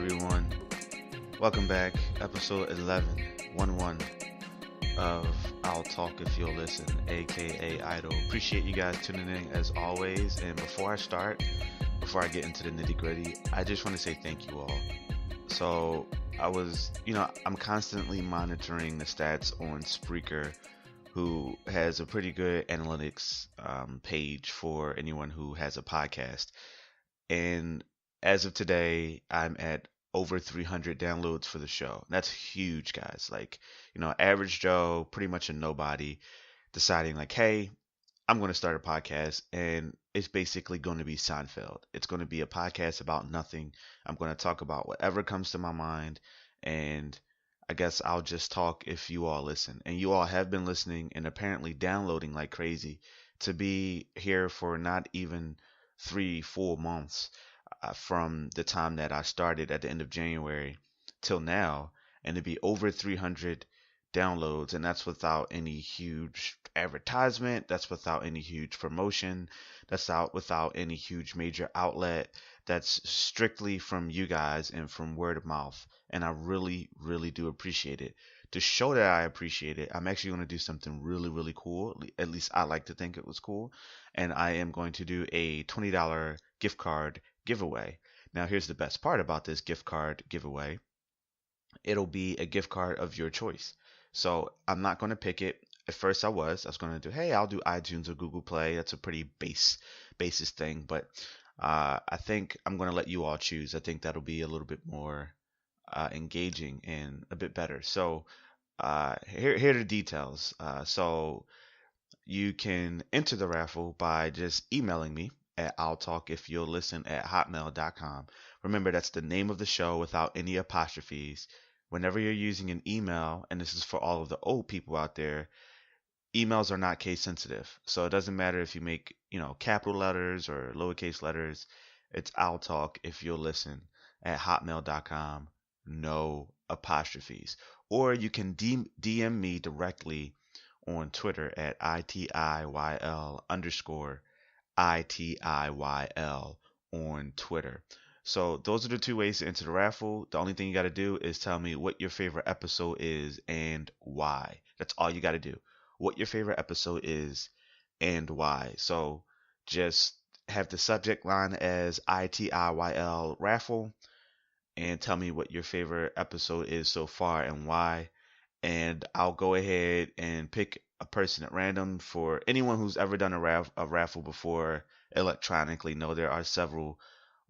everyone. Welcome back. Episode 11, 1 of I'll Talk If You'll Listen, aka Idol. Appreciate you guys tuning in as always. And before I get into the nitty gritty, I just want to say thank you all. So, I'm constantly monitoring the stats on Spreaker, who has a pretty good analytics page for anyone who has a podcast. And as of today, I'm at over 300 downloads for the show. That's huge, guys. Like, average Joe, pretty much a nobody, deciding, like, hey, I'm going to start a podcast, and it's basically going to be Seinfeld. It's going to be a podcast about nothing. I'm going to talk about whatever comes to my mind, and I guess I'll just talk if you all listen. And you all have been listening and apparently downloading like crazy. To be here for not even 3 full months from the time that I started at the end of January till now, and to be over 300 downloads, and that's without any huge advertisement, that's without any huge promotion, that's out without any huge major outlet. That's strictly from you guys and from word of mouth, and I really, really do appreciate it. To show that I appreciate it, I'm actually going to do something really, really cool. At least I like to think it was cool. And I am going to do a $20 gift card giveaway. Now, here's the best part about this gift card giveaway. It'll be a gift card of your choice. So I'm not going to pick it. At first I was going to do, hey, I'll do iTunes or Google Play. That's a pretty basis thing. But I think I'm going to let you all choose. I think that'll be a little bit more engaging and a bit better. So here are the details. So you can enter the raffle by just emailing me at I'll talk if you'll listen at hotmail.com. Remember, that's the name of the show without any apostrophes. Whenever you're using an email, and this is for all of the old people out there, emails are not case sensitive. So it doesn't matter if you make, capital letters or lowercase letters. It's I'll talk if you'll listen at hotmail.com. No apostrophes. Or you can DM me directly on Twitter at ITIYL underscore ITIYL on Twitter. So those are the two ways to enter the raffle. The only thing you got to do is tell me what your favorite episode is and why. That's all you got to do. What your favorite episode is and why. So just have the subject line as ITIYL raffle and tell me what your favorite episode is so far and why. And I'll go ahead and pick a person at random. For anyone who's ever done a raffle before electronically, know there are several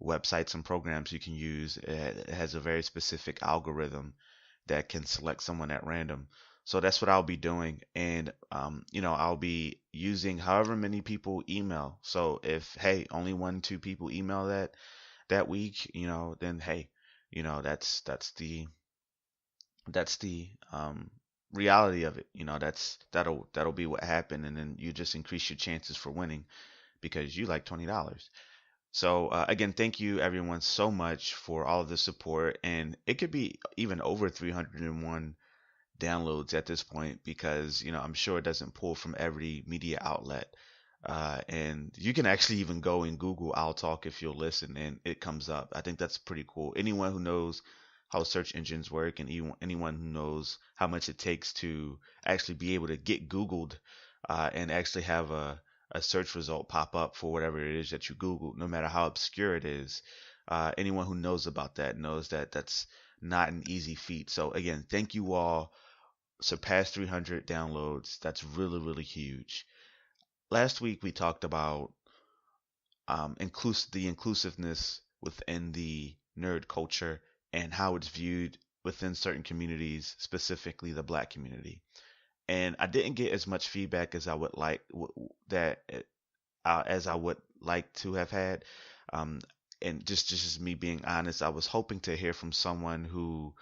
websites and programs you can use. It has a very specific algorithm that can select someone at random. So that's what I'll be doing. And, I'll be using however many people email. So if, hey, only 1, 2 people email that week, then hey, that's the reality of it. That'll be what happened, and then you just increase your chances for winning because you like $20. So again, thank you everyone so much for all of the support, and it could be even over 301 downloads at this point because I'm sure it doesn't pull from every media outlet. And you can actually even go and Google I'll Talk If You'll Listen, and it comes up. I think that's pretty cool. Anyone who knows how search engines work, and anyone who knows how much it takes to actually be able to get Googled and actually have a search result pop up for whatever it is that you Googled, no matter how obscure it is. Anyone who knows about that knows that that's not an easy feat. So again, thank you all. Surpassed 300 downloads. That's really, really huge. Last week we talked about the inclusiveness within the nerd culture and how it's viewed within certain communities, specifically the black community. And I didn't get as much feedback as I would like that as I would like to have had. And just me being honest, I was hoping to hear from someone who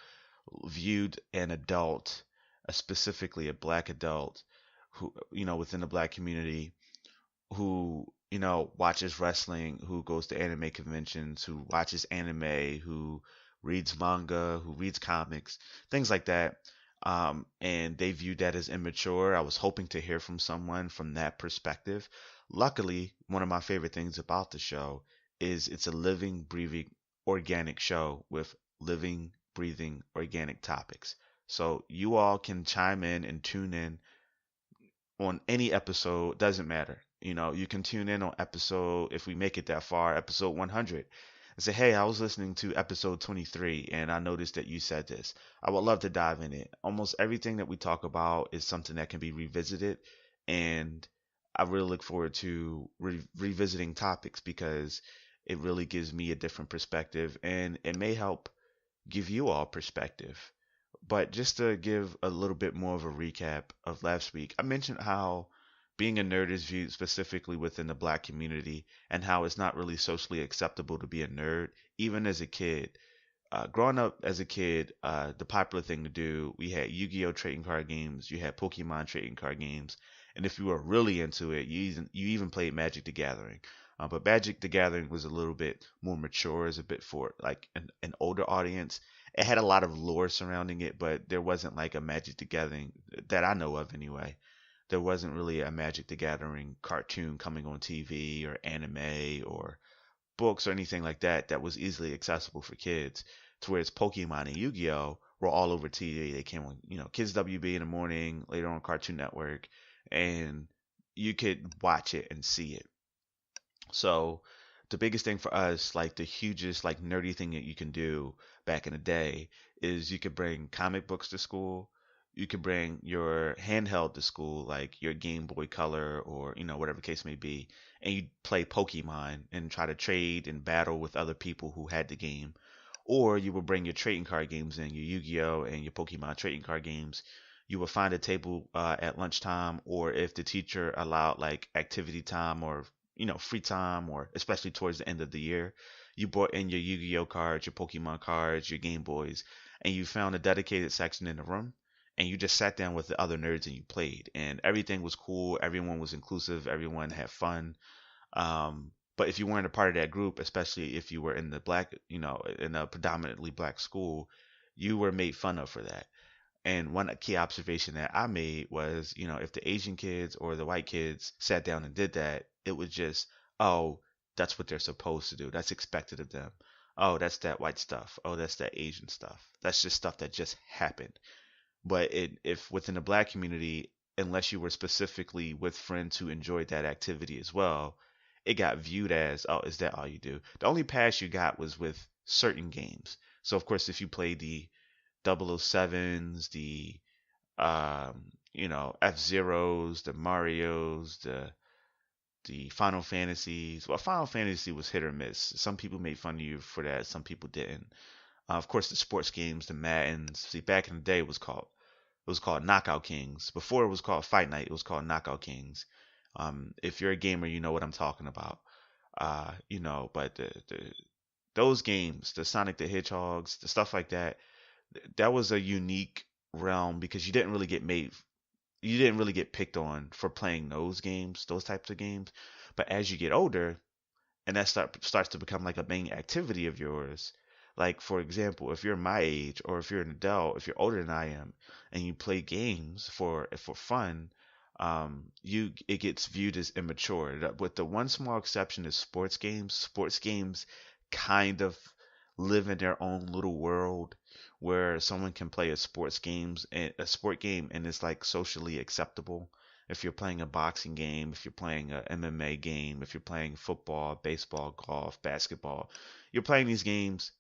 viewed an adult, specifically a black adult, who within the black community, who watches wrestling, who goes to anime conventions, who watches anime, who reads manga, who reads comics, things like that. And they viewed that as immature. I was hoping to hear from someone from that perspective. Luckily, one of my favorite things about the show is it's a living, breathing, organic show with living, breathing, organic topics. So you all can chime in and tune in on any episode, doesn't matter. You can tune in on episode, if we make it that far, episode 100, and say, hey, I was listening to episode 23 and I noticed that you said this. I would love to dive in it. Almost everything that we talk about is something that can be revisited. And I really look forward to revisiting topics because it really gives me a different perspective and it may help give you all perspective. But just to give a little bit more of a recap of last week, I mentioned how being a nerd is viewed specifically within the black community and how it's not really socially acceptable to be a nerd, even as a kid. Growing up as a kid, the popular thing to do, we had Yu-Gi-Oh trading card games, you had Pokemon trading card games, and if you were really into it, you even played Magic the Gathering. But Magic the Gathering was a little bit more mature, as a bit for like an older audience. It had a lot of lore surrounding it, but there wasn't like a Magic the Gathering that I know of anyway. There wasn't really a Magic the Gathering cartoon coming on TV or anime or books or anything like that that was easily accessible for kids. To where it's Pokemon and Yu-Gi-Oh were all over TV. They came on, Kids WB in the morning, later on Cartoon Network, and you could watch it and see it. So the biggest thing for us, like the hugest like nerdy thing that you can do back in the day is you could bring comic books to school. You could bring your handheld to school, like your Game Boy Color or, whatever case may be, and you play Pokemon and try to trade and battle with other people who had the game. Or you would bring your trading card games in, your Yu-Gi-Oh and your Pokemon trading card games. You would find a table at lunchtime, or if the teacher allowed like activity time or free time, or especially towards the end of the year, you brought in your Yu-Gi-Oh cards, your Pokemon cards, your Game Boys, and you found a dedicated section in the room, and you just sat down with the other nerds and you played, and everything was cool, everyone was inclusive, everyone had fun. But if you weren't a part of that group, especially if you were in the black, in a predominantly black school, you were made fun of for that. And one key observation that I made was, if the Asian kids or the white kids sat down and did that, it was just, oh, that's what they're supposed to do. That's expected of them. Oh, that's that white stuff. Oh, that's that Asian stuff. That's just stuff that just happened. But if within the black community, unless you were specifically with friends who enjoyed that activity as well, it got viewed as, oh, is that all you do? The only pass you got was with certain games. So of course, if you played the 007s, the F Zeros, the Mario's, the Final Fantasies. Well, Final Fantasy was hit or miss. Some people made fun of you for that. Some people didn't. Of course, the sports games, the Maddens. See, back in the day, it was called Knockout Kings. Before it was called Fight Night, it was called Knockout Kings. If you're a gamer, you know what I'm talking about. But those games, the Sonic the Hedgehogs, the stuff like that, that was a unique realm because you didn't really get picked on for playing those games, those types of games. But as you get older, and that starts to become like a main activity of yours. Like for example, if you're my age or if you're an adult, if you're older than I am, and you play games for fun, you it gets viewed as immature. With the one small exception is sports games. Sports games kind of live in their own little world where someone can play a sport game and it's like socially acceptable. If you're playing a boxing game, if you're playing a MMA game, if you're playing football, baseball, golf, basketball, you're playing these games,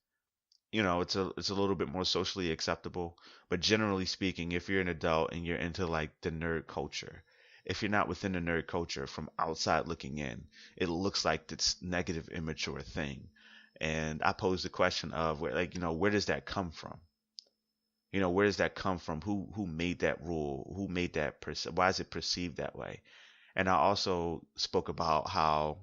it's a little bit more socially acceptable. But generally speaking, if you're an adult and you're into like the nerd culture, if you're not within the nerd culture from outside looking in, it looks like this negative, immature thing. And I pose the question of where does that come from? Where does that come from? Who made that rule? Who made that why is it perceived that way? And I also spoke about how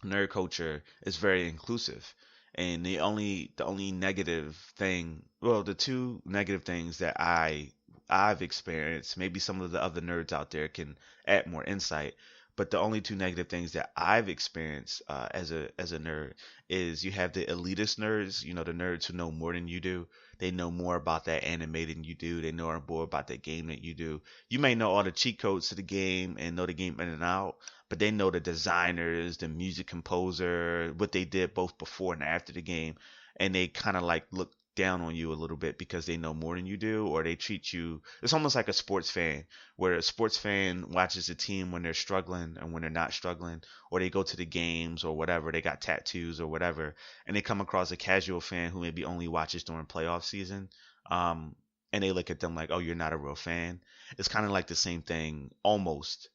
nerd culture is very inclusive. And the only negative thing, well, the two negative things that I've experienced, maybe some of the other nerds out there can add more insight, but the only two negative things that I've experienced as a nerd is you have the elitist nerds, the nerds who know more than you do. They know more about that anime than you do. They know more about that game than you do. You may know all the cheat codes to the game and know the game in and out, but they know the designers, the music composer, what they did both before and after the game. and they kind of like look down on you a little bit because they know more than you do, or they treat you. It's almost like a sports fan, where a sports fan watches a team when they're struggling and when they're not struggling, or they go to the games or whatever, they got tattoos or whatever, and they come across a casual fan who maybe only watches during playoff season. Um, and they look at them like, oh, you're not a real fan. It's kind of like the same thing, almost.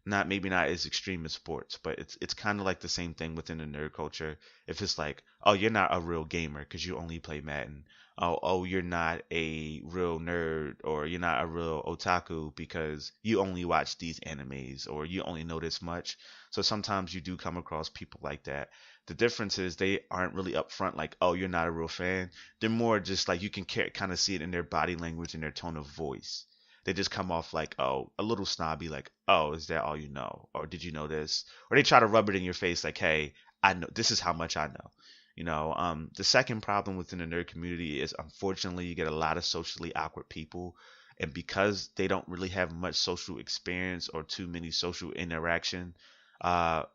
Not maybe not as extreme as sports, but it's kind of like the same thing within the nerd culture. If it's like, oh, you're not a real gamer because you only play Madden. Oh, you're not a real nerd, or you're not a real otaku because you only watch these animes, or you only know this much. So sometimes you do come across people like that. The difference is they aren't really upfront like, oh, you're not a real fan. They're more just like you can kind of see it in their body language and their tone of voice. They just come off like, oh, a little snobby, like, oh, is that all you know? Or did you know this? Or they try to rub it in your face like, hey, I know this is how much I know. The second problem within the nerd community is unfortunately you get a lot of socially awkward people, and because they don't really have much social experience or too much social interaction outside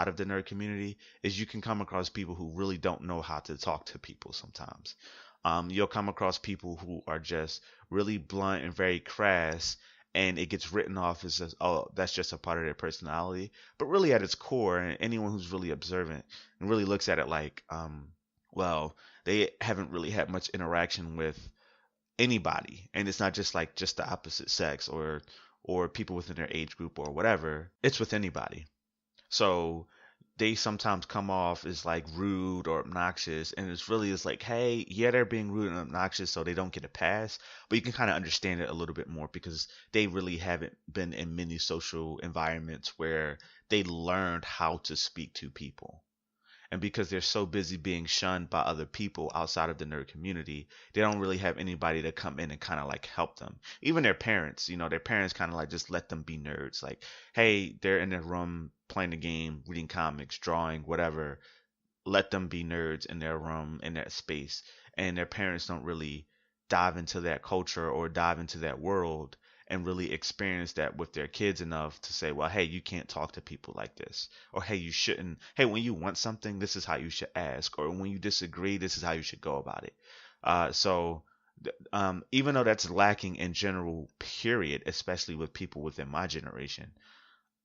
of the nerd community, is you can come across people who really don't know how to talk to people sometimes. You'll come across people who are just really blunt and very crass, and it gets written off as, oh, that's just a part of their personality. But really, at its core, and anyone who's really observant and really looks at it like, well, they haven't really had much interaction with anybody, and it's not just like just the opposite sex or people within their age group or whatever. It's with anybody. So they sometimes come off as like rude or obnoxious, and it's really is like, hey, yeah, they're being rude and obnoxious so they don't get a pass, but you can kind of understand it a little bit more because they really haven't been in many social environments where they learned how to speak to people. And because they're so busy being shunned by other people outside of the nerd community, they don't really have anybody to come in and kind of like help them. Even their parents, their parents kind of like just let them be nerds. Like, hey, they're in their room playing a game, reading comics, drawing, whatever. Let them be nerds in their room, in that space. And their parents don't really dive into that culture or dive into that world and really experience that with their kids enough to say, well, hey, you can't talk to people like this. Or hey, you shouldn't. Hey, when you want something, this is how you should ask. Or when you disagree, this is how you should go about it. Even though that's lacking in general, period, especially with people within my generation,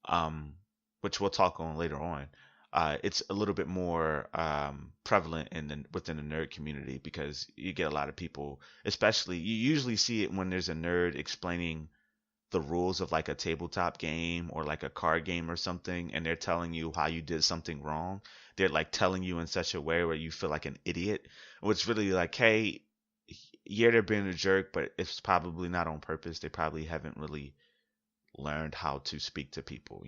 um, which we'll talk on later on, it's a little bit more prevalent within the nerd community because you get a lot of people, especially you usually see it when there's a nerd explaining the rules of like a tabletop game or like a card game or something, and they're telling you how you did something wrong. They're like telling you in such a way where you feel like an idiot. It's really like, hey, yeah, they're being a jerk, but it's probably not on purpose. They probably haven't really learned how to speak to people.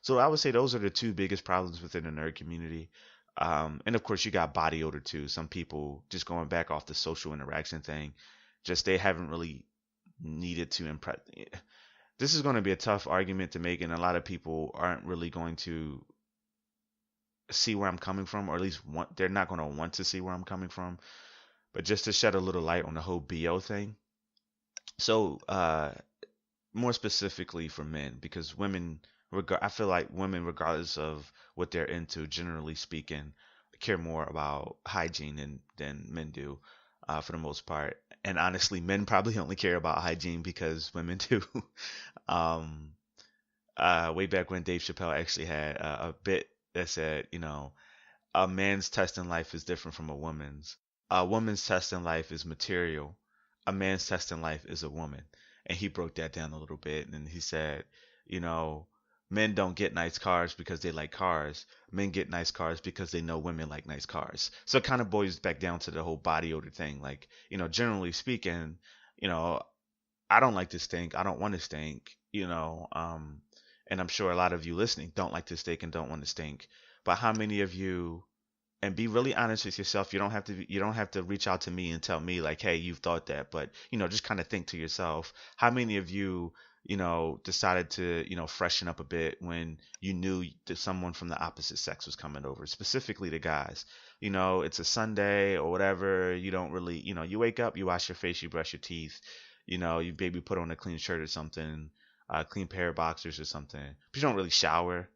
So I would say those are the two biggest problems within the nerd community. And of course, you got body odor too. Some people, just going back off the social interaction thing, just they haven't really needed to impress. This is going to be a tough argument to make, and a lot of people aren't really going to see where I'm coming from, or at least they're not going to want to see where I'm coming from. But just to shed a little light on the whole BO thing. So, more specifically for men, because women, I feel like women, regardless of what they're into, generally speaking, care more about hygiene than men do, for the most part. And honestly, men probably only care about hygiene because women do. um, Way back when Dave Chappelle actually had a bit that said, a man's test in life is different from a woman's. A woman's test in life is material. A man's test in life is a woman. And he broke that down a little bit. And he said, you know, men don't get nice cars because they like cars. Men get nice cars because they know women like nice cars. So it kind of boils back down to the whole body odor thing. Like, generally speaking, you know, I don't like to stink. I don't want to stink. And I'm sure a lot of you listening don't like to stink and don't want to stink. But how many of you, and be really honest with yourself. You don't have to reach out to me and tell me like, hey, you've thought that, but just kind of think to yourself. How many of you, decided to, freshen up a bit when you knew that someone from the opposite sex was coming over, specifically the guys? It's a Sunday or whatever. You don't really, you wake up, you wash your face, you brush your teeth, you maybe put on a clean shirt or something, clean pair of boxers or something, but you don't really shower.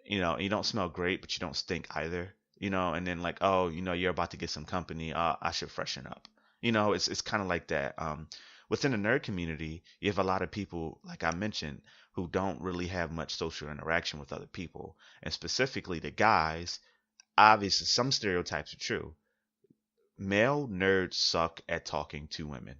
You don't smell great, but you don't stink either. And then like, oh, you're about to get some company. I should freshen up. It's kind of like that. Within the nerd community, you have a lot of people, like I mentioned, who don't really have much social interaction with other people, and specifically the guys. Obviously, some stereotypes are true. Male nerds suck at talking to women.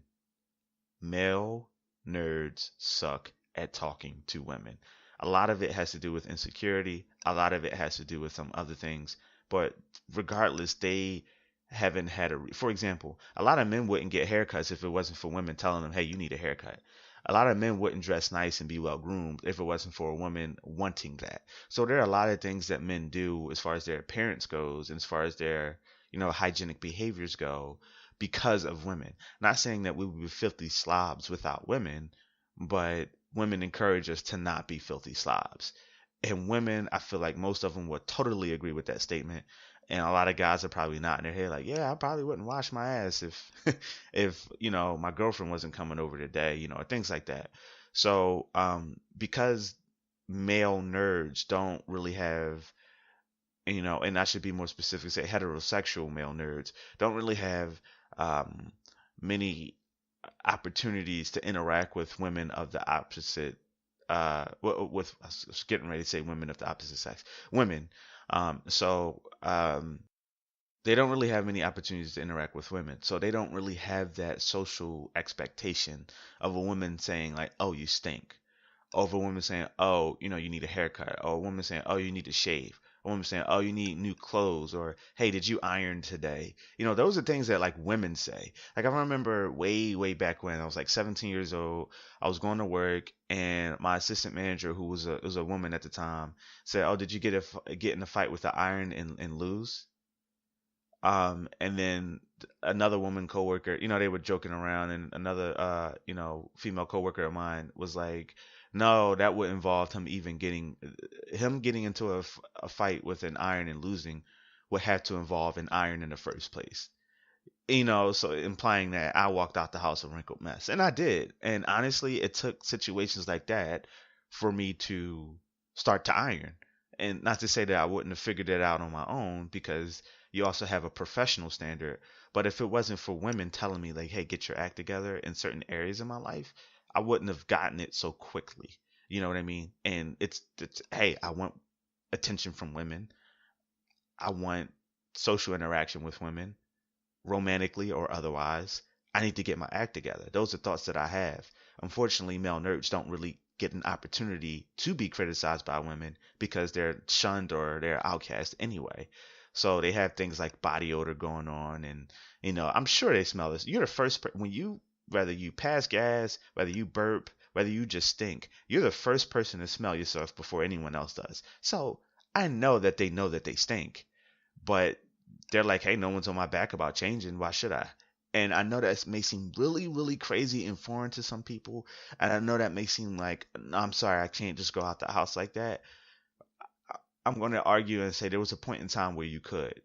Male nerds suck at talking to women. A lot of it has to do with insecurity. A lot of it has to do with some other things. But regardless, they haven't had for example, a lot of men wouldn't get haircuts if it wasn't for women telling them, hey, you need a haircut. A lot of men wouldn't dress nice and be well groomed if it wasn't for a woman wanting that. So there are a lot of things that men do as far as their appearance goes and as far as their, hygienic behaviors go because of women. Not saying that we would be filthy slobs without women, but women encourage us to not be filthy slobs. And women, I feel like most of them would totally agree with that statement. And a lot of guys are probably nodding their head like, yeah, I probably wouldn't wash my ass if, if, my girlfriend wasn't coming over today, or things like that. So, because male nerds don't really have, and I should be more specific, say heterosexual male nerds don't really have many opportunities to interact with women of the opposite with I was getting ready to say women of the opposite sex, women. So they don't really have many opportunities to interact with women. So they don't really have that social expectation of a woman saying like, "Oh, you stink." Over women saying, oh, you need a haircut, or a woman saying, oh, you need to shave, a woman saying, oh, you need new clothes, or hey, did you iron today? Those are things that like women say. Like I remember way, way back when I was like 17 years old, I was going to work, and my assistant manager, who was a woman at the time, said, oh, did you get in a fight with the iron and lose? And then another woman coworker, they were joking around, and another, female coworker of mine was like, no, that would involve him getting into a fight with an iron and losing would have to involve an iron in the first place. So implying that I walked out the house a wrinkled mess. And I did. And honestly, it took situations like that for me to start to iron. And not to say that I wouldn't have figured it out on my own, because you also have a professional standard. But if it wasn't for women telling me, like, hey, get your act together in certain areas of my life, I wouldn't have gotten it so quickly. You know what I mean? And it's hey, I want attention from women. I want social interaction with women, romantically or otherwise. I need to get my act together. Those are thoughts that I have. Unfortunately, male nerds don't really get an opportunity to be criticized by women because they're shunned or they're outcast anyway. So they have things like body odor going on, and I'm sure they smell this. You're the first when you whether you pass gas, whether you burp, whether you just stink, you're the first person to smell yourself before anyone else does. So I know that they stink, but they're like, hey, no one's on my back about changing. Why should I? And I know that may seem really, really crazy and foreign to some people. And I know that may seem like, no, I'm sorry, I can't just go out the house like that. I'm going to argue and say there was a point in time where you could.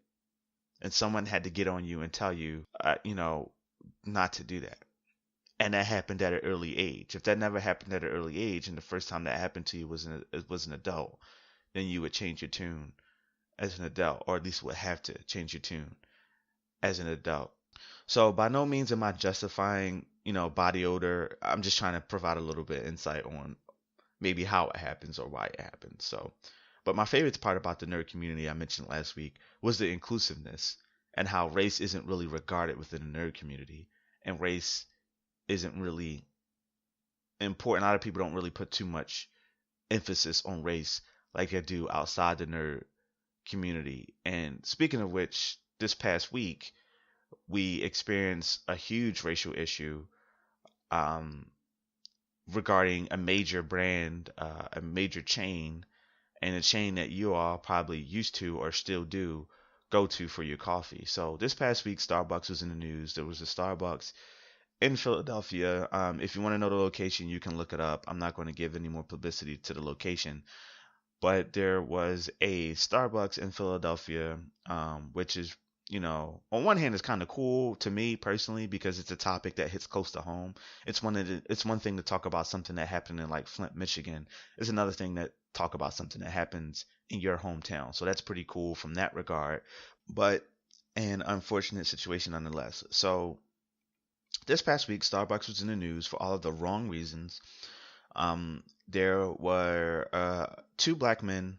And someone had to get on you and tell you, not to do that. And that happened at an early age. If that never happened at an early age, and the first time that happened to you was an adult, then you would change your tune as an adult, or at least would have to change your tune as an adult. So by no means am I justifying, body odor. I'm just trying to provide a little bit of insight on maybe how it happens or why it happens. So, but my favorite part about the nerd community I mentioned last week was the inclusiveness and how race isn't really regarded within the nerd community, and race isn't really important. A lot of people don't really put too much emphasis on race like they do outside the nerd community. And speaking of which, this past week we experienced a huge racial issue um, regarding a major brand, a major chain, and a chain that you all probably used to or still do go to for your coffee. So this past week, Starbucks was in the news. There was a Starbucks in Philadelphia. If you want to know the location, you can look it up. I'm not going to give any more publicity to the location, but there was a Starbucks in Philadelphia, which is, on one hand, it's kind of cool to me personally because it's a topic that hits close to home. It's one thing to talk about something that happened in like Flint, Michigan. It's another thing that talk about something that happens in your hometown. So that's pretty cool from that regard. But an unfortunate situation nonetheless. So this past week, Starbucks was in the news for all of the wrong reasons. There were two black men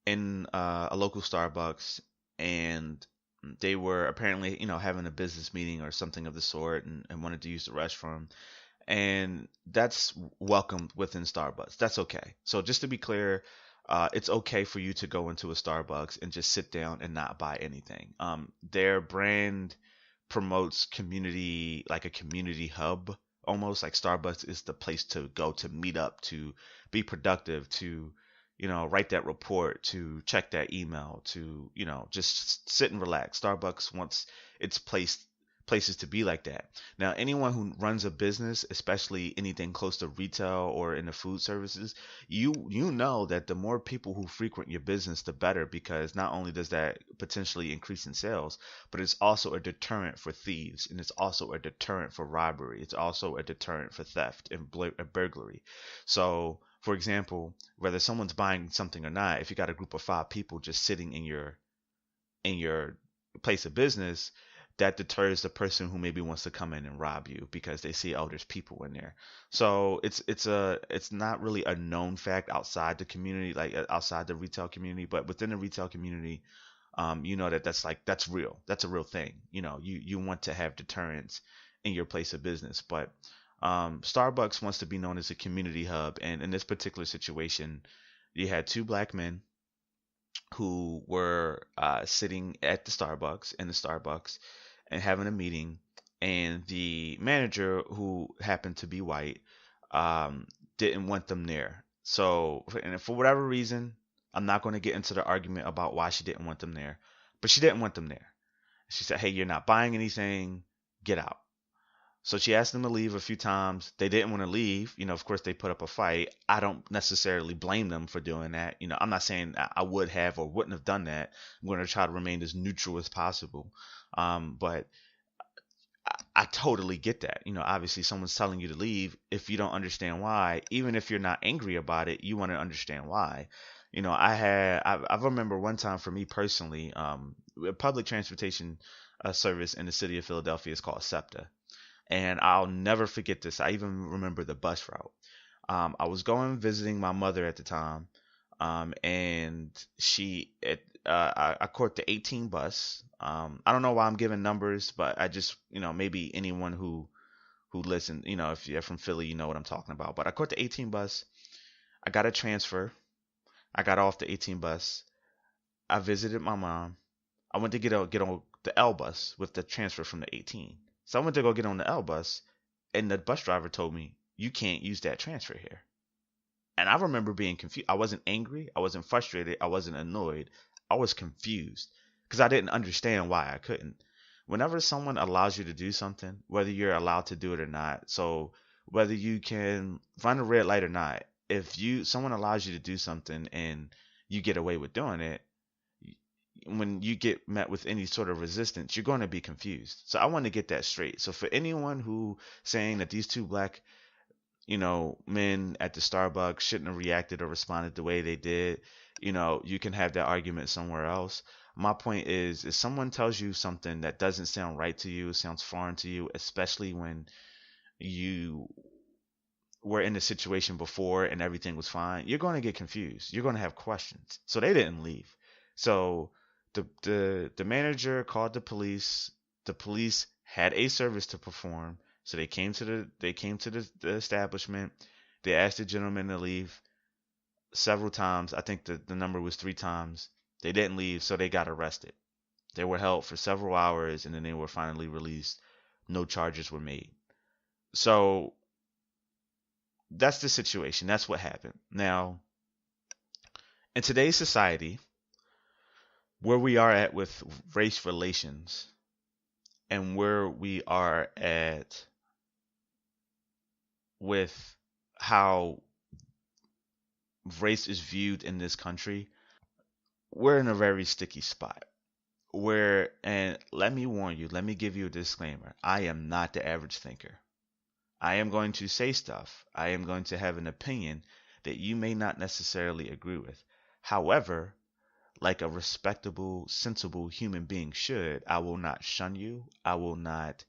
in a local Starbucks, and they were apparently, having a business meeting or something of the sort, and wanted to use the restroom. And that's welcomed within Starbucks. That's okay. So just to be clear, it's okay for you to go into a Starbucks and just sit down and not buy anything. Their brand promotes community, like a community hub, almost like Starbucks is the place to go to meet up, to be productive, to write that report, to check that email, to just sit and relax. Starbucks wants its places to be like that. Now, anyone who runs a business, especially anything close to retail or in the food services, you know that the more people who frequent your business, the better, because not only does that potentially increase in sales, but it's also a deterrent for thieves, and it's also a deterrent for robbery. It's also a deterrent for theft and burglary. So, for example, whether someone's buying something or not, if you got a group of 5 people just sitting in your place of business, that deters the person who maybe wants to come in and rob you because they see, oh, there's people in there. So it's not really a known fact outside the community, like outside the retail community, but within the retail community, that's real. That's a real thing. You want to have deterrence in your place of business, but Starbucks wants to be known as a community hub, and in this particular situation, you had two black men who were sitting at the Starbucks in the Starbucks and having a meeting, and the manager, who happened to be white, didn't want them there. So, and for whatever reason, I'm not going to get into the argument about why she didn't want them there, but she didn't want them there. She said, "Hey, you're not buying anything. Get out." So she asked them to leave a few times. They didn't want to leave. Of course, they put up a fight. I don't necessarily blame them for doing that. I'm not saying I would have or wouldn't have done that. I'm going to try to remain as neutral as possible. But I totally get that. Obviously, someone's telling you to leave. If you don't understand why, even if you're not angry about it, you want to understand why. I remember one time for me personally, a public transportation service in the city of Philadelphia is called SEPTA. And I'll never forget this. I even remember the bus route. I was going visiting my mother at the time, and I caught the 18 bus. I don't know why I'm giving numbers, but I just, maybe anyone who listened, if you're from Philly, you know what I'm talking about. But I caught the 18 bus. I got a transfer. I got off the 18 bus. I visited my mom. I went to get on the L bus with the transfer from the 18. So I went to go get on the L bus, and the bus driver told me, "You can't use that transfer here." And I remember being confused. I wasn't angry. I wasn't frustrated. I wasn't annoyed. I was confused because I didn't understand why I couldn't. Whenever someone allows you to do something, whether you're allowed to do it or not, so whether you can run a red light or not, if someone allows you to do something and you get away with doing it, when you get met with any sort of resistance, you're going to be confused. So I want to get that straight. So for anyone who saying that these two black, men at the Starbucks shouldn't have reacted or responded the way they did, you can have that argument somewhere else. My point is, if someone tells you something that doesn't sound right to you, sounds foreign to you, especially when you were in the situation before and everything was fine, you're going to get confused. You're going to have questions. So they didn't leave. So the manager called the police. The police had a service to perform, so they came to the establishment. They asked the gentleman to leave several times. I think the number was 3 times. They didn't leave, so they got arrested. They were held for several hours, and then they were finally released. No charges were made. So that's the situation. That's what happened. Now, in today's society, where we are at with race relations and where we are at with how race is viewed in this country, we're in a very sticky spot. And let me warn you, let me give you a disclaimer. I am not the average thinker. I am going to say stuff. I am going to have an opinion that you may not necessarily agree with. However, like a respectable, sensible human being should, I will not shun you. I will not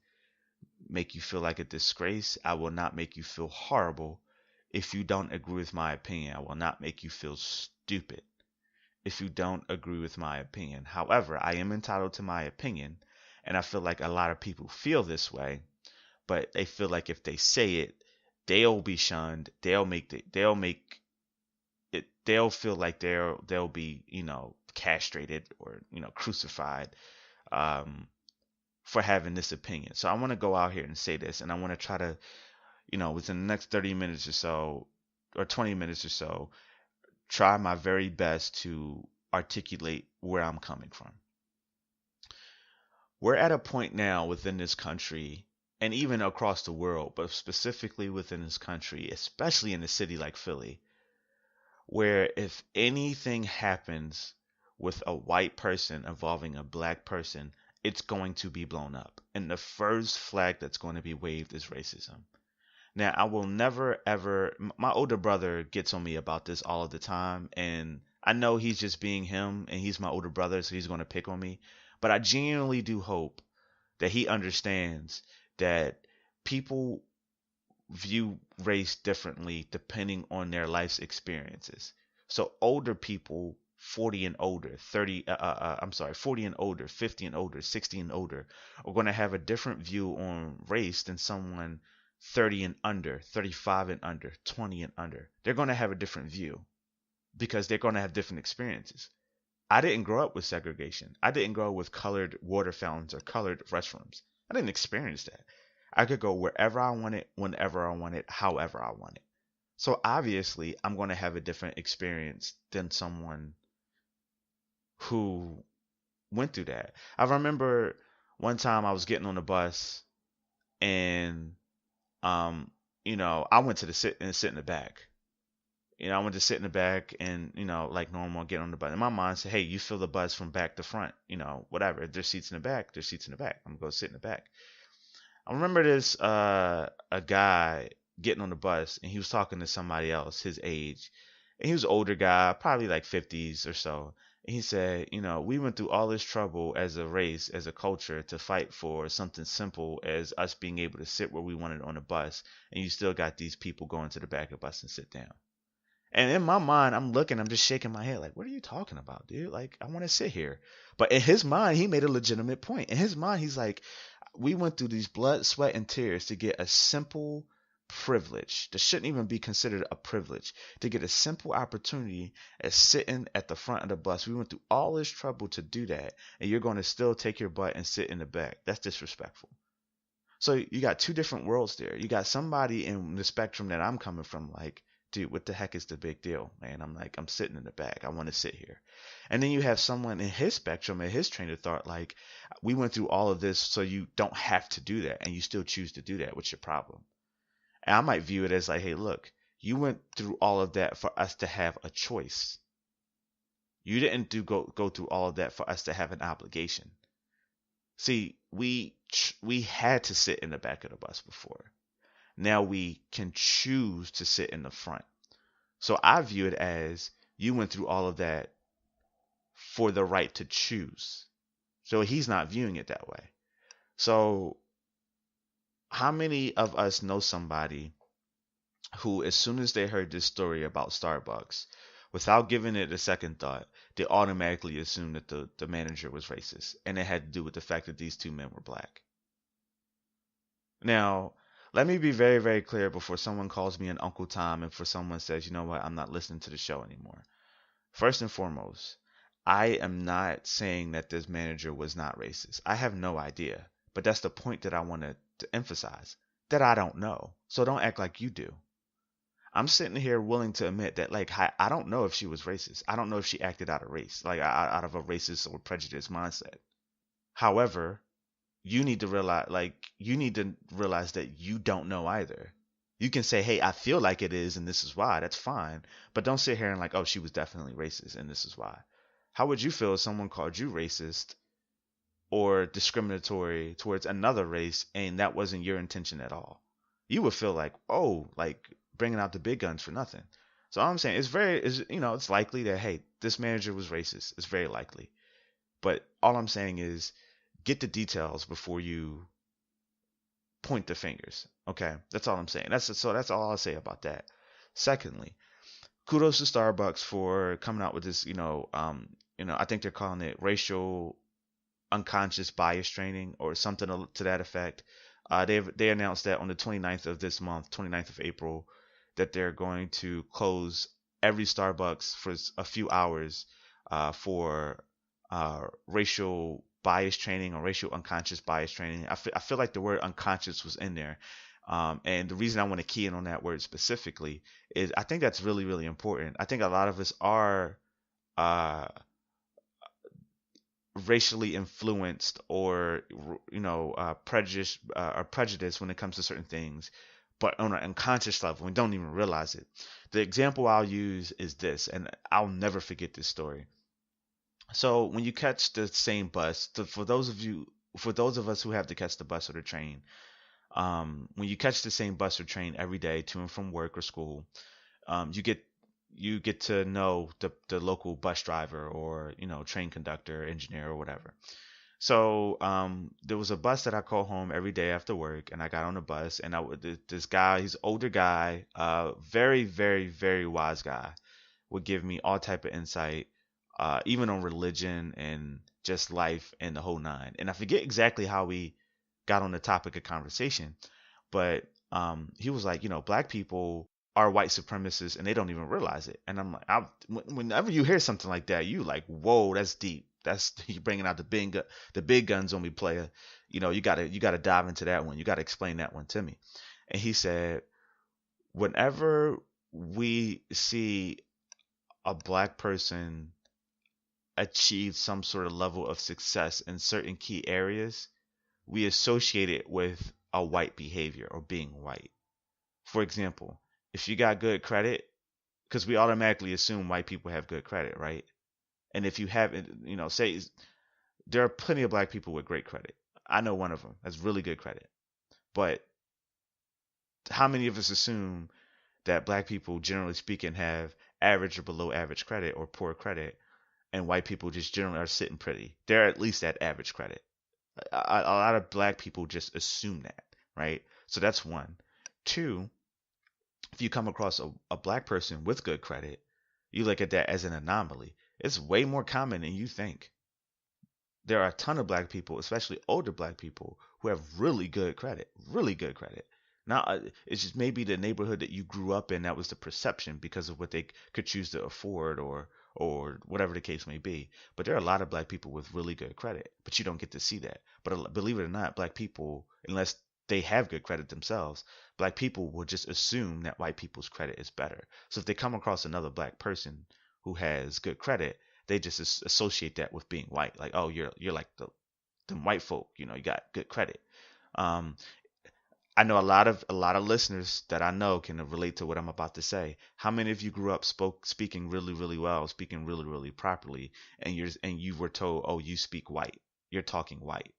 make you feel like a disgrace. I will not make you feel horrible if you don't agree with my opinion. I will not make you feel stupid if you don't agree with my opinion. However, I am entitled to my opinion, and I feel like a lot of people feel this way, but they feel like if they say it, they'll be shunned. They'll feel like they'll be, castrated or, crucified for having this opinion. So I want to go out here and say this, and I want to try to, within the next 30 minutes or so, or 20 minutes or so, try my very best to articulate where I'm coming from. We're at a point now within this country, and even across the world, but specifically within this country, especially in a city like Philly, where if anything happens with a white person involving a black person, it's going to be blown up. And the first flag that's going to be waved is racism. Now, I will never ever, my older brother gets on me about this all of the time, and I know he's just being him, and he's my older brother, so he's going to pick on me. But I genuinely do hope that he understands that people view race differently depending on their life's experiences. So older people, 40 and older, 40 and older, 50 and older, 60 and older, are going to have a different view on race than someone 30 and under, 35 and under, 20 and under. They're going to have a different view because they're going to have different experiences. I didn't grow up with segregation. I didn't grow up with colored water fountains or colored restrooms. I didn't experience that. I could go wherever I wanted, whenever I wanted, however I wanted. So obviously, I'm going to have a different experience than someone who went through that. I remember one time I was getting on the bus and, I went to sit in the back. I went to sit in the back and, like normal, get on the bus. And my mom said, hey, you fill the bus from back to front, whatever. If there's seats in the back, there's seats in the back. I'm going to go sit in the back. I remember this a guy getting on the bus and he was talking to somebody else his age. And he was an older guy, probably like 50s or so. And he said, we went through all this trouble as a race, as a culture, to fight for something simple as us being able to sit where we wanted on the bus. And you still got these people going to the back of the bus and sit down. And in my mind, I'm just shaking my head like, what are you talking about, dude? Like, I want to sit here. But in his mind, he made a legitimate point. In his mind, he's like, we went through these blood, sweat, and tears to get a simple privilege that shouldn't even be considered a privilege, to get a simple opportunity as sitting at the front of the bus. We went through all this trouble to do that, and you're going to still take your butt and sit in the back. That's disrespectful. So you got two different worlds there. You got somebody in the spectrum that I'm coming from, like, dude, what the heck is the big deal, man? I'm sitting in the back. I want to sit here. And then you have someone in his spectrum, in his train of thought, like, we went through all of this so you don't have to do that, and you still choose to do that. What's your problem? And I might view it as like, hey, look, you went through all of that for us to have a choice. You didn't go through all of that for us to have an obligation. See, we had to sit in the back of the bus before. Now we can choose to sit in the front. So I view it as you went through all of that for the right to choose. So he's not viewing it that way. So how many of us know somebody who, as soon as they heard this story about Starbucks, without giving it a second thought, they automatically assumed that the manager was racist, and it had to do with the fact that these two men were black? Now, let me be very, very clear before someone calls me an Uncle Tom and for someone says, you know what, I'm not listening to the show anymore. First and foremost, I am not saying that this manager was not racist. I have no idea. But that's the point that I wanted to emphasize, that I don't know. So don't act like you do. I'm sitting here willing to admit that, like, I don't know if she was racist. I don't know if she acted out of race, like out of a racist or prejudiced mindset. However, you need to realize that you don't know either. You can say, hey, I feel like it is, and this is why. That's fine. But don't sit here and like, oh, she was definitely racist, and this is why. How would you feel if someone called you racist or discriminatory towards another race and that wasn't your intention at all? You would feel like, oh, like bringing out the big guns for nothing. So all I'm saying it's likely that, hey, this manager was racist. It's very likely. But all I'm saying is get the details before you point the fingers. Okay, that's all I'm saying. That's all I'll say about that. Secondly, kudos to Starbucks for coming out with this. I think they're calling it racial unconscious bias training or something to that effect. They announced that on the 29th of this month, 29th of April, that they're going to close every Starbucks for a few hours for racial bias training or racial unconscious bias training. I feel like the word unconscious was in there. And the reason I want to key in on that word specifically is I think that's really, really important. I think a lot of us are uh, racially influenced or prejudice when it comes to certain things, but on an unconscious level we don't even realize it. The example I'll use is this, and I'll never forget this story. So when you catch the same bus, for those of us who have to catch the bus or the train, when you catch the same bus or train every day to and from work or school, you get to know the local bus driver or train conductor, engineer, or whatever. So there was a bus that I call home every day after work, and I got on the bus, and this guy, he's an older guy, very, very, very wise guy, would give me all type of insight, even on religion and just life and the whole nine. And I forget exactly how we got on the topic of conversation, but he was like, black people are white supremacists and they don't even realize it. And I'm like, whenever you hear something like that, you like, whoa, that's deep. That's you bringing out the big guns on me, player. You gotta dive into that one. You gotta explain that one to me. And he said, whenever we see a black person achieve some sort of level of success in certain key areas, we associate it with a white behavior or being white. For example, if you got good credit, because we automatically assume white people have good credit, right? And if you haven't, say there are plenty of black people with great credit. I know one of them has really good credit. But how many of us assume that black people, generally speaking, have average or below average credit or poor credit, and white people just generally are sitting pretty? They're at least at average credit. A lot of black people just assume that, right? So that's one. Two, if you come across a black person with good credit, you look at that as an anomaly. It's way more common than you think. There are a ton of black people, especially older black people, who have really good credit, really good credit. Now, it's just maybe the neighborhood that you grew up in, that was the perception because of what they could choose to afford or whatever the case may be. But there are a lot of black people with really good credit, but you don't get to see that. But believe it or not, black people, unless they have good credit themselves, black people will just assume that white people's credit is better. So if they come across another black person who has good credit, they just associate that with being white. Like, oh, you're like them white folk, you got good credit. Um, I know a lot of listeners that I know can relate to what I'm about to say. How many of you grew up speaking really, really well, speaking really, really properly, and you were told, oh, you speak white, you're talking white?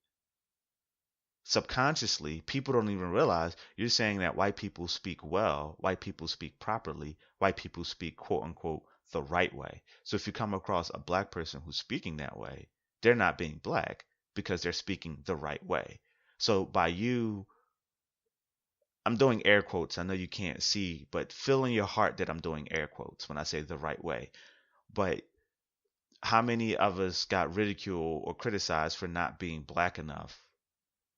Subconsciously, people don't even realize you're saying that white people speak well, white people speak properly, white people speak quote unquote the right way. So if you come across a black person who's speaking that way, they're not being black because they're speaking the right way. So by you, I'm doing air quotes. I know you can't see, but feel in your heart that I'm doing air quotes when I say the right way. But how many of us got ridiculed or criticized for not being black enough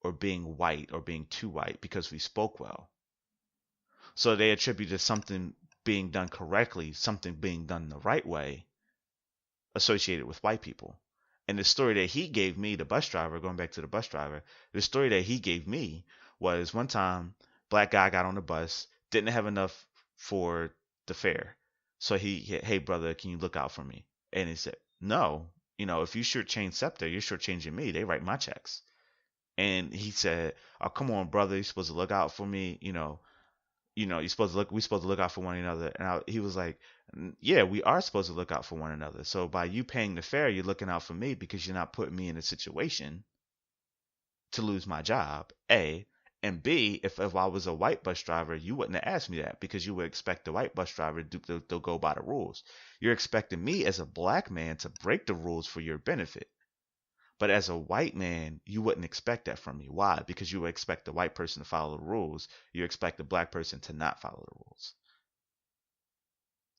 or being white or being too white because we spoke well? So they attributed something being done correctly, something being done the right way, associated with white people. And the story that he gave me, the bus driver, going back to the bus driver, the story that he gave me was one time, black guy got on the bus, didn't have enough for the fare. So hey brother, can you look out for me? And he said, no, if you shortchange Scepter, you're shortchanging me. They write my checks. And he said, oh, come on, brother, you're supposed to look out for me. We're supposed to look out for one another. And he was like, yeah, we are supposed to look out for one another. So by you paying the fare, you're looking out for me because you're not putting me in a situation to lose my job, A. And B, if I was a white bus driver, you wouldn't have asked me that because you would expect the white bus driver to go by the rules. You're expecting me as a black man to break the rules for your benefit. But as a white man, you wouldn't expect that from me. Why? Because you would expect the white person to follow the rules. You expect the black person to not follow the rules.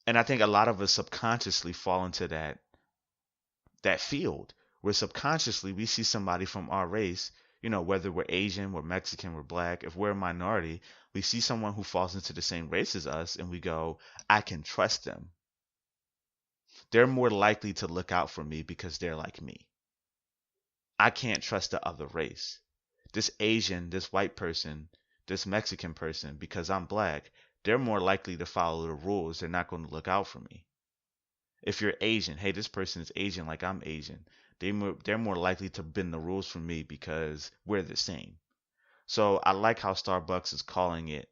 And I think a lot of us subconsciously fall into that field where subconsciously we see somebody from our race, whether we're Asian, we're Mexican, we're black, if we're a minority, we see someone who falls into the same race as us and we go, I can trust them. They're more likely to look out for me because they're like me. I can't trust the other race. This Asian, this white person, this Mexican person, because I'm black, they're more likely to follow the rules. They're not going to look out for me. If you're Asian, hey, this person is Asian like I'm Asian. They're more likely to bend the rules for me because we're the same. So I like how Starbucks is calling it,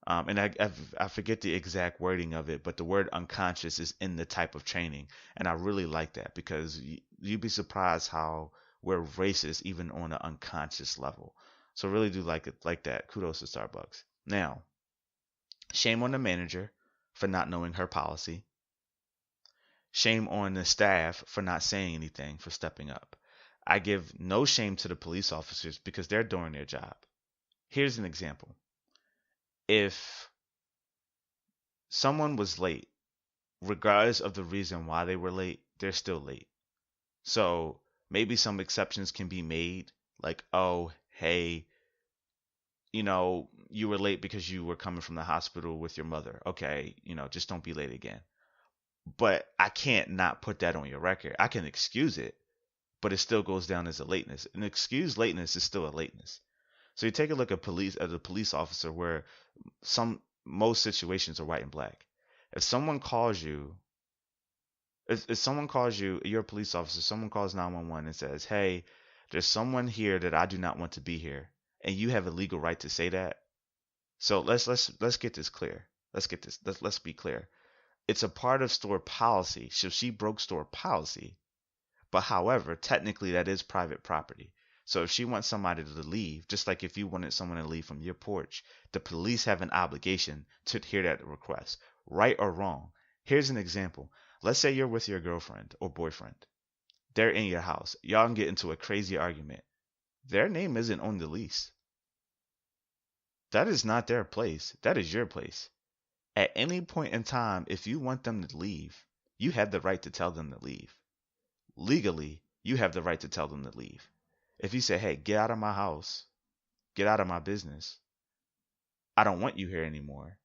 and I forget the exact wording of it, but the word unconscious is in the type of training, and I really like that because you'd be surprised how we're racist even on an unconscious level. So really do like it like that. Kudos to Starbucks. Now, shame on the manager for not knowing her policy. Shame on the staff for not saying anything, for stepping up. I give no shame to the police officers because they're doing their job. Here's an example. If someone was late, regardless of the reason why they were late, they're still late. So maybe some exceptions can be made, like, oh, hey, you were late because you were coming from the hospital with your mother. Okay, just don't be late again. But I can't not put that on your record. I can excuse it, but it still goes down as a lateness. An excused lateness is still a lateness. So you take a look at a police officer where most situations are white and black. If someone calls you, if someone calls you, you're a police officer, someone calls 911 and says, "Hey, there's someone here that I do not want to be here," and you have a legal right to say that. So let's get this clear. Let's be clear. It's a part of store policy. So she broke store policy. But however, technically that is private property. So if she wants somebody to leave, just like if you wanted someone to leave from your porch, the police have an obligation to hear that request, right or wrong. Here's an example. Let's say you're with your girlfriend or boyfriend. They're in your house. Y'all can get into a crazy argument. Their name isn't on the lease. That is not their place. That is your place. At any point in time, if you want them to leave, you have the right to tell them to leave. Legally, you have the right to tell them to leave. If you say, hey, get out of my house, get out of my business, I don't want you here anymore.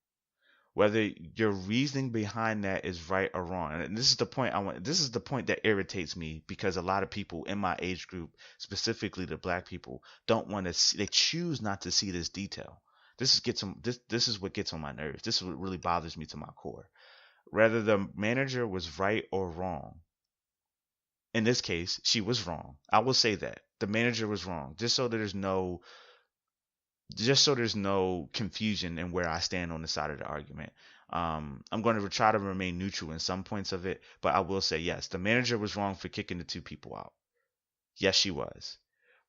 Whether your reasoning behind that is right or wrong. And this is the point this is the point that irritates me because a lot of people in my age group, specifically the black people, don't want to see, they choose not to see this detail. This is what gets on my nerves. This is what really bothers me to my core. Whether the manager was right or wrong, in this case, she was wrong. I will say that the manager was wrong. Just so there's no confusion in where I stand on the side of the argument. I'm going to try to remain neutral in some points of it, but I will say yes, the manager was wrong for kicking the two people out. Yes, she was.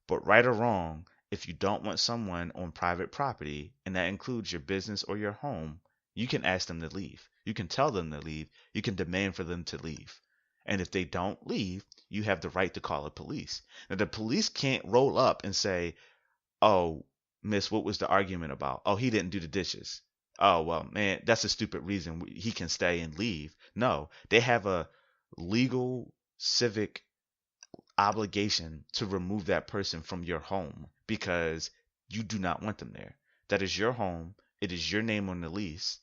But right or wrong, if you don't want someone on private property, and that includes your business or your home, you can ask them to leave. You can tell them to leave. You can demand for them to leave. And if they don't leave, you have the right to call the police. Now, the police can't roll up and say, oh, miss, what was the argument about? Oh, he didn't do the dishes. Oh, well, man, that's a stupid reason he can stay and leave. No, they have a legal, civic obligation to remove that person from your home because you do not want them there. That is your home. It is your name on the lease.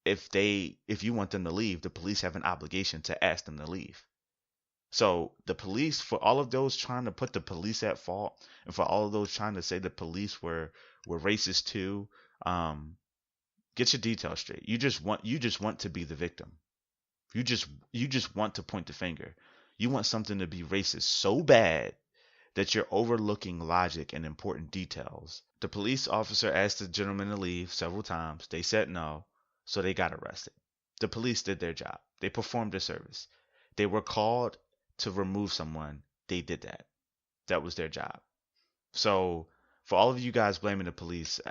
If you want them to leave, the police have an obligation to ask them to leave. So the police, for all of those trying to put the police at fault, and for all of those trying to say the police were racist too, get your details straight. You just want to be the victim. You just want to point the finger. You want something to be racist so bad that you're overlooking logic and important details. The police officer asked the gentleman to leave several times. They said no, so they got arrested. The police did their job. They performed their service. They were called to remove someone. They did that. That was their job. So For all of you guys blaming the police,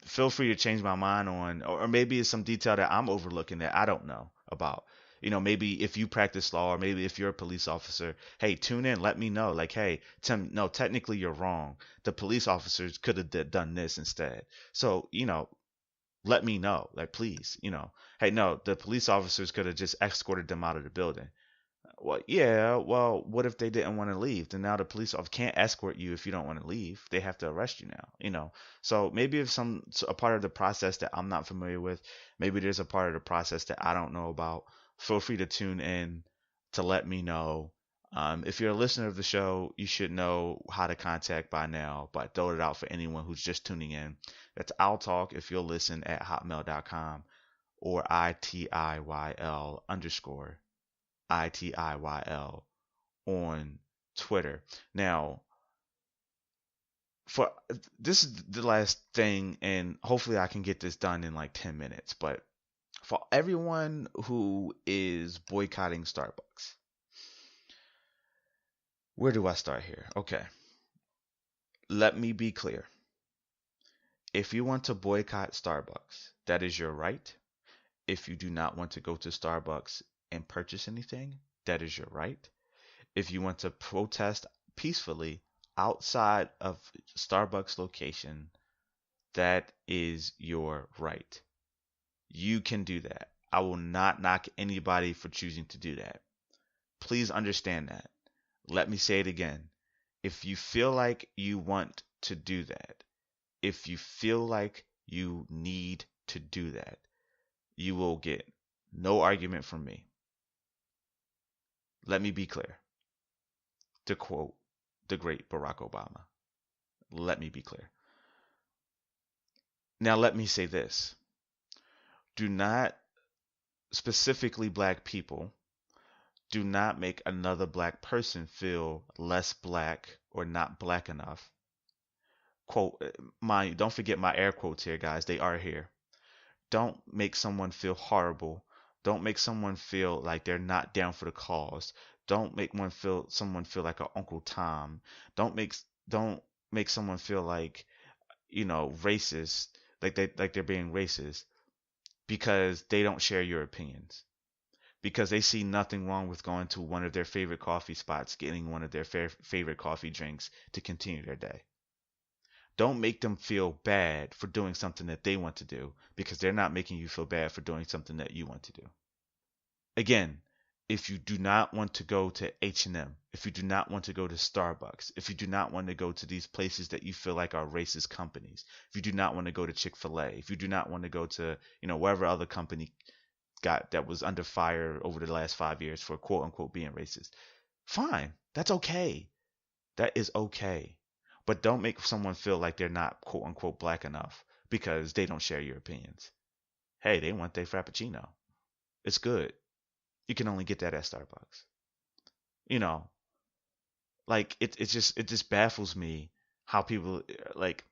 feel free to change my mind on, or maybe it's some detail that I'm overlooking that I don't know about. Maybe if you practice law, or maybe if you're a police officer, hey, tune in, let me know. Like, hey, Tim, no, technically you're wrong. The police officers could have done this instead. So, let me know. Like, please, hey, no, the police officers could have just escorted them out of the building. Well, yeah. Well, what if they didn't want to leave? Then now the police officer can't escort you if you don't want to leave. They have to arrest you now. So maybe if a part of the process that I'm not familiar with, maybe there's a part of the process that I don't know about. Feel free to tune in to let me know. If you're a listener of the show, you should know how to contact by now. But throw it out for anyone who's just tuning in. That's I'll talk if you'll listen at hotmail.com or ITIYL underscore ITIYL on Twitter. Now, for this is the last thing, and hopefully I can get this done in like 10 minutes. But for everyone who is boycotting Starbucks, where do I start here? Okay, let me be clear. If you want to boycott Starbucks, that is your right. If you do not want to go to Starbucks and purchase anything, that is your right. If you want to protest peacefully outside of Starbucks location, that is your right. You can do that. I will not knock anybody for choosing to do that. Please understand that. Let me say it again. If you feel like you want to do that, if you feel like you need to do that, you will get no argument from me. Let me be clear. To quote the great Barack Obama, let me be clear. Now, let me say this. Do not, specifically black people, do not make another black person feel less black or not black enough. Quote, don't forget my air quotes here, guys. They are here. Don't make someone feel horrible. Don't make someone feel like they're not down for the cause. Don't make someone feel like an Uncle Tom. Don't make someone feel like, racist, like they're being racist because they don't share your opinions. Because they see nothing wrong with going to one of their favorite coffee spots, getting one of their favorite coffee drinks to continue their day. Don't make them feel bad for doing something that they want to do because they're not making you feel bad for doing something that you want to do. Again, if you do not want to go to H&M, if you do not want to go to Starbucks, if you do not want to go to these places that you feel like are racist companies, if you do not want to go to Chick-fil-A, if you do not want to go to, wherever other company that was under fire over the last 5 years for quote unquote being racist, fine. That's okay. That is okay. But don't make someone feel like they're not quote unquote black enough because they don't share your opinions. Hey, they want their Frappuccino. It's good. You can only get that at Starbucks. Like it just baffles me how people like.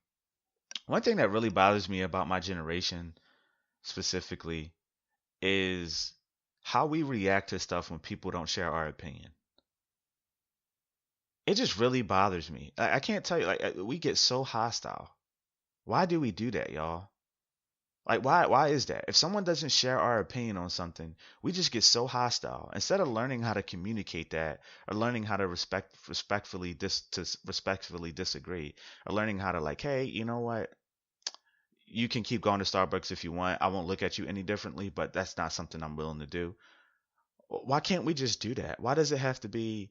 One thing that really bothers me about my generation specifically is how we react to stuff when people don't share our opinion. It just really bothers me. I can't tell you, like, we get so hostile. Why do we do that, y'all? Like, why is that? If someone doesn't share our opinion on something, we just get so hostile. Instead of learning how to communicate that, or learning how to respectfully disagree, or learning how to, like, hey, you know what? You can keep going to Starbucks if you want. I won't look at you any differently, but that's not something I'm willing to do. Why can't we just do that? Why does it have to be,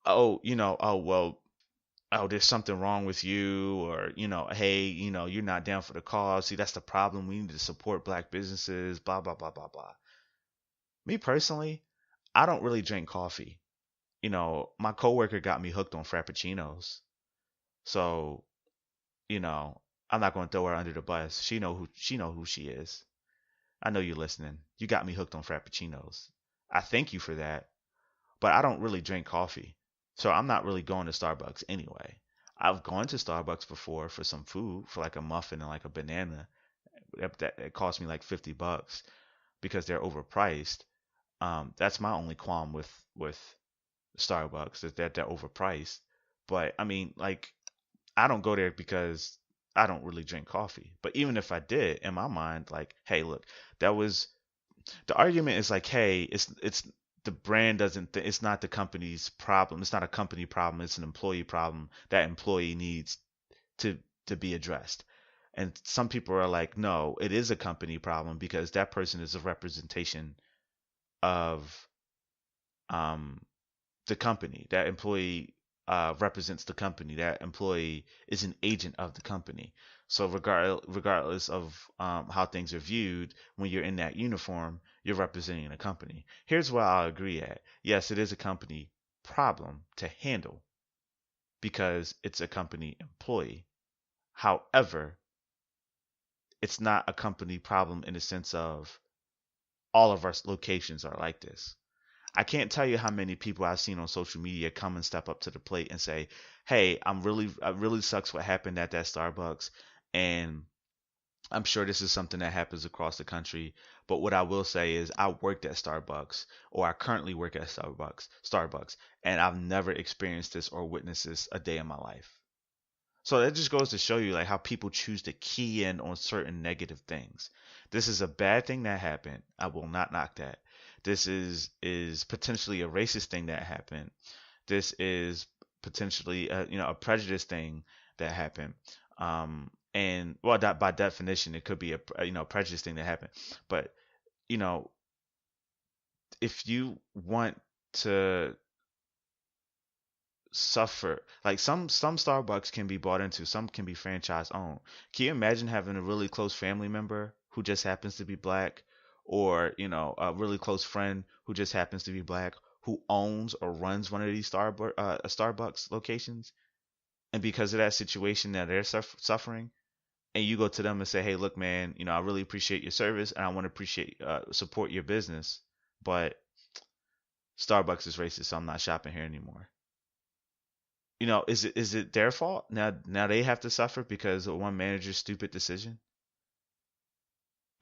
oh, oh, well, oh, there's something wrong with you, or, hey, you're not down for the cause. See, that's the problem. We need to support black businesses, blah, blah, blah, blah, blah. Me personally, I don't really drink coffee. My coworker got me hooked on Frappuccinos. So, I'm not going to throw her under the bus. She know who she is. I know you're listening. You got me hooked on Frappuccinos. I thank you for that, but I don't really drink coffee. So I'm not really going to Starbucks anyway. I've gone to Starbucks before for some food, for like a muffin and like a banana. That it cost me like $50 because they're overpriced. That's my only qualm with Starbucks, is that they're overpriced. But I mean, like, I don't go there because I don't really drink coffee. But even if I did, in my mind, like, hey, look, that was the argument is like, hey, it's the brand doesn't it's not the company's problem. It's not a company problem. It's an employee problem. That employee needs to to be addressed. And some people are like, no, it is a company problem because that person is a representation of um the company. That employee represents the company. That employee is an agent of the company. So regardless of how things are viewed, when you're in that uniform, you're representing a company. Here's where I'll agree at. Yes, it is a company problem to handle because it's a company employee. However, it's not a company problem in the sense of all of our locations are like this. I can't tell you how many people I've seen on social media come and step up to the plate and say, "Hey, it really sucks what happened at that Starbucks, and I'm sure this is something that happens across the country. But what I will say is, I worked at Starbucks, or I currently work at Starbucks, and I've never experienced this or witnessed this a day in my life." So that just goes to show you like how people choose to key in on certain negative things. This is a bad thing that happened. I will not knock that. This is potentially a racist thing that happened. This is potentially a prejudice thing that happened. And well, that by definition it could be a prejudice thing that happened. But you know, if you want to suffer. Like some Starbucks can be bought into, some can be franchise owned. Can you imagine having a really close family member who just happens to be black, or a really close friend who just happens to be black, who owns or runs one of these Starbucks locations, and because of that situation that they're suffering, and you go to them and say, "Hey, look, man, I really appreciate your service, and I want to appreciate support your business, but Starbucks is racist, so I'm not shopping here anymore." Is it their fault? Now they have to suffer because of one manager's stupid decision?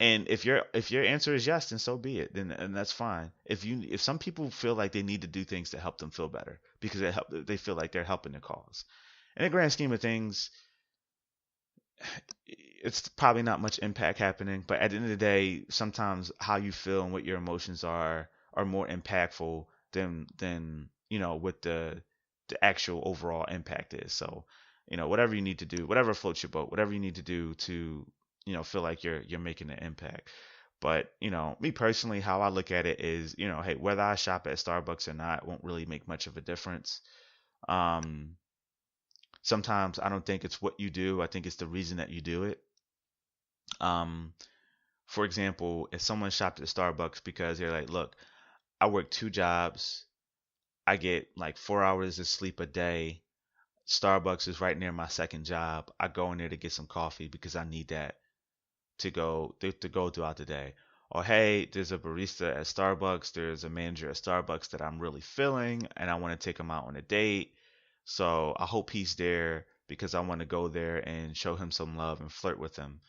And if your answer is yes, then so be it. Then and that's fine. If some people feel like they need to do things to help them feel better because they feel like they're helping the cause. In the grand scheme of things, it's probably not much impact happening, but at the end of the day, sometimes how you feel and what your emotions are more impactful than what the actual overall impact is. So, whatever you need to do, whatever floats your boat, whatever you need to do to, feel like you're making an impact. But, me personally, how I look at it is, hey, whether I shop at Starbucks or not won't really make much of a difference. Um, Sometimes I don't think it's what you do. I think it's the reason that you do it. Um, for example, if someone shopped at Starbucks because they're like, look, I work two jobs, I get like 4 hours of sleep a day. Starbucks is right near my second job. I go in there to get some coffee because I need that to go throughout the day. Or hey, there's a barista at Starbucks, there's a manager at Starbucks that I'm really feeling and I want to take him out on a date. So I hope he's there because I want to go there and show him some love and flirt with him.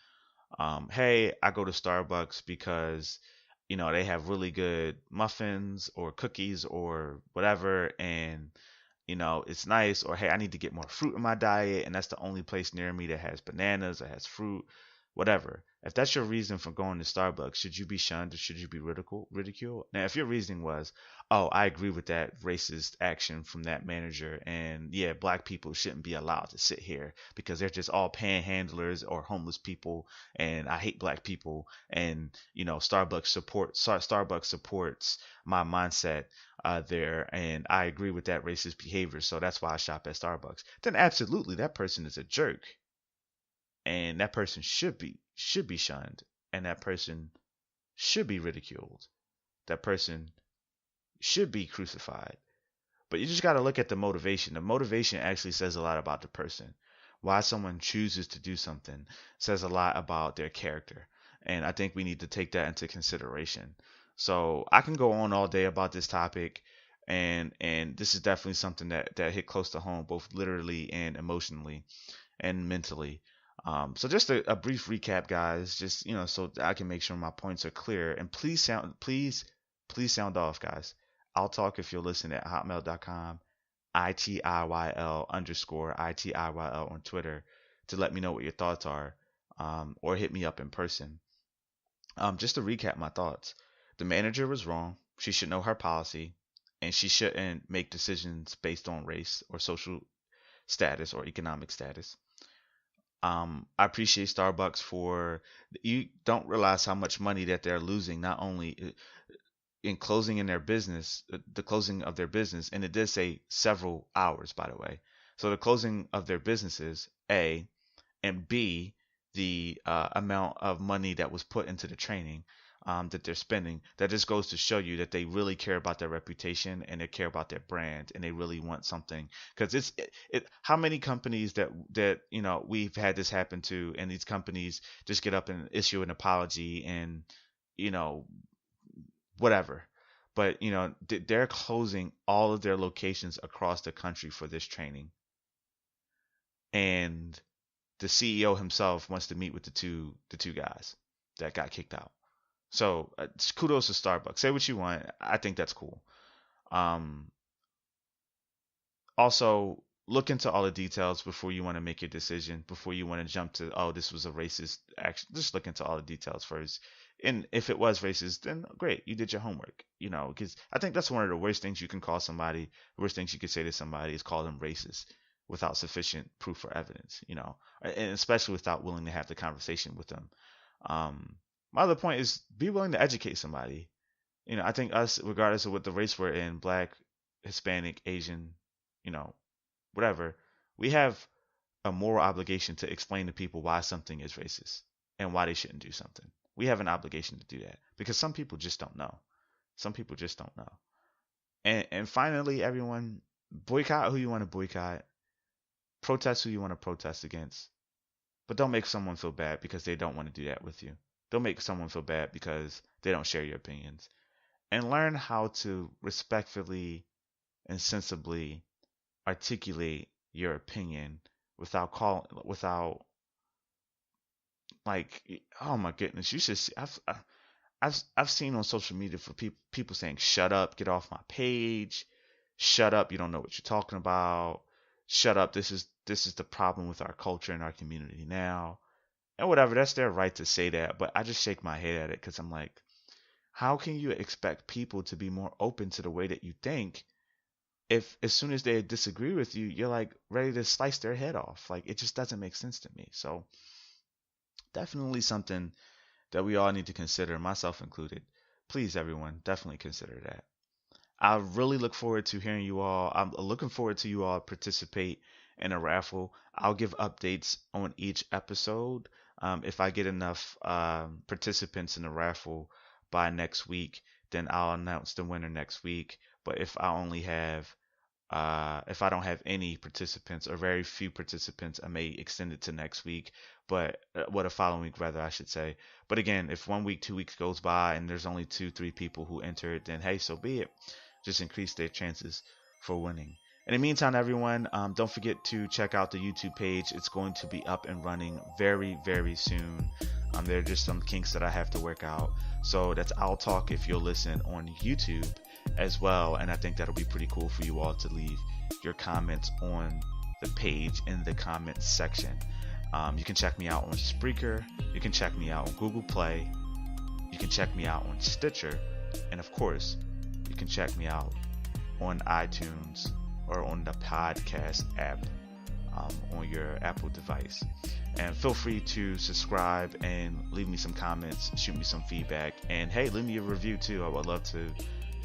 Hey, I go to Starbucks because they have really good muffins or cookies or whatever, and it's nice. Or hey, I need to get more fruit in my diet, and that's the only place near me that has bananas or has fruit, whatever. If that's your reason for going to Starbucks, should you be shunned or should you be ridiculed? Now, if your reasoning was, oh, I agree with that racist action from that manager, and yeah, black people shouldn't be allowed to sit here because they're just all panhandlers or homeless people, and I hate black people, and Starbucks supports my mindset there, and I agree with that racist behavior, so that's why I shop at Starbucks. Then absolutely, that person is a jerk, and that person should be shunned, and that person should be ridiculed. That person should be crucified. But you just got to look at the motivation. The motivation actually says a lot about the person. Why someone chooses to do something says a lot about their character. And I think we need to take that into consideration. So I can go on all day about this topic, and this is definitely something that hit close to home, both literally and emotionally and mentally. So just a brief recap, guys, just so I can make sure my points are clear. And please sound off, guys. I'll talk if you're listening at hotmail.com. ITIYL underscore ITIYL on Twitter to let me know what your thoughts are, or hit me up in person. Just to recap my thoughts, the manager was wrong. She should know her policy, and she shouldn't make decisions based on race or social status or economic status. I appreciate Starbucks for, you don't realize how much money that they're losing, not only in closing in their business, the closing of their business, and it did say several hours, by the way. So the closing of their businesses, A, and B, the amount of money that was put into the training that they're spending. That just goes to show you that they really care about their reputation and they care about their brand and they really want something. Because how many companies that we've had this happen to, and these companies just get up and issue an apology and you know whatever. But they're closing all of their locations across the country for this training, and the CEO himself wants to meet with the two guys that got kicked out. So kudos to Starbucks. Say what you want. I think that's cool. Um, Also, look into all the details before you want to make your decision. Before you want to jump to, oh, this was a racist action. Just look into all the details first. And if it was racist, then great, you did your homework. Because I think that's one of the worst things you can call somebody. The worst things you could say to somebody is call them racist without sufficient proof or evidence. And especially without willing to have the conversation with them. My other point is be willing to educate somebody. I think us, regardless of what the race we're in, black, Hispanic, Asian, whatever, we have a moral obligation to explain to people why something is racist and why they shouldn't do something. We have an obligation to do that because some people just don't know. Some people just don't know. And finally, everyone, boycott who you want to boycott, protest who you want to protest against, but don't make someone feel bad because they don't want to do that with you. Don't make someone feel bad because they don't share your opinions. And learn how to respectfully and sensibly articulate your opinion without like, oh my goodness, you should see, I've seen on social media for people saying, shut up, get off my page, shut up, you don't know what you're talking about, shut up, this is the problem with our culture and our community now, and whatever. That's their right to say that, but I just shake my head at it because I'm like, how can you expect people to be more open to the way that you think if as soon as they disagree with you, you're like ready to slice their head off? Like, it just doesn't make sense to me. So definitely something that we all need to consider, myself included. Please, everyone, definitely consider that. I really look forward to hearing you all. I'm looking forward to you all participate in a raffle. I'll give updates on each episode. If I get enough participants in the raffle by next week, then I'll announce the winner next week. But if I don't have any participants or very few participants, I may extend it to next week, but the following week rather, I should say. But again, if 1 week, 2 weeks goes by and there's only 2-3 people who entered, then hey, so be it. Just increase their chances for winning. In the meantime, everyone, don't forget to check out the YouTube page. It's going to be up and running very, very soon. There are just some kinks that I have to work out. So that's I'll Talk If You'll Listen on YouTube as well. And I think that'll be pretty cool for you all to leave your comments on the page in the comments section. You can check me out on Spreaker. You can check me out on Google Play. You can check me out on Stitcher. And of course, you can check me out on iTunes or on the podcast app on your Apple device. And feel free to subscribe and leave me some comments, shoot me some feedback, and hey, leave me a review too. I would love to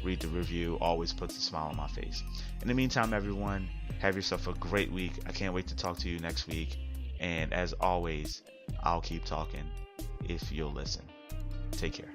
read the review. Always puts a smile on my face. In the meantime, everyone, have yourself a great week. I can't wait to talk to you next week. And as always, I'll keep talking if you'll listen. Take care.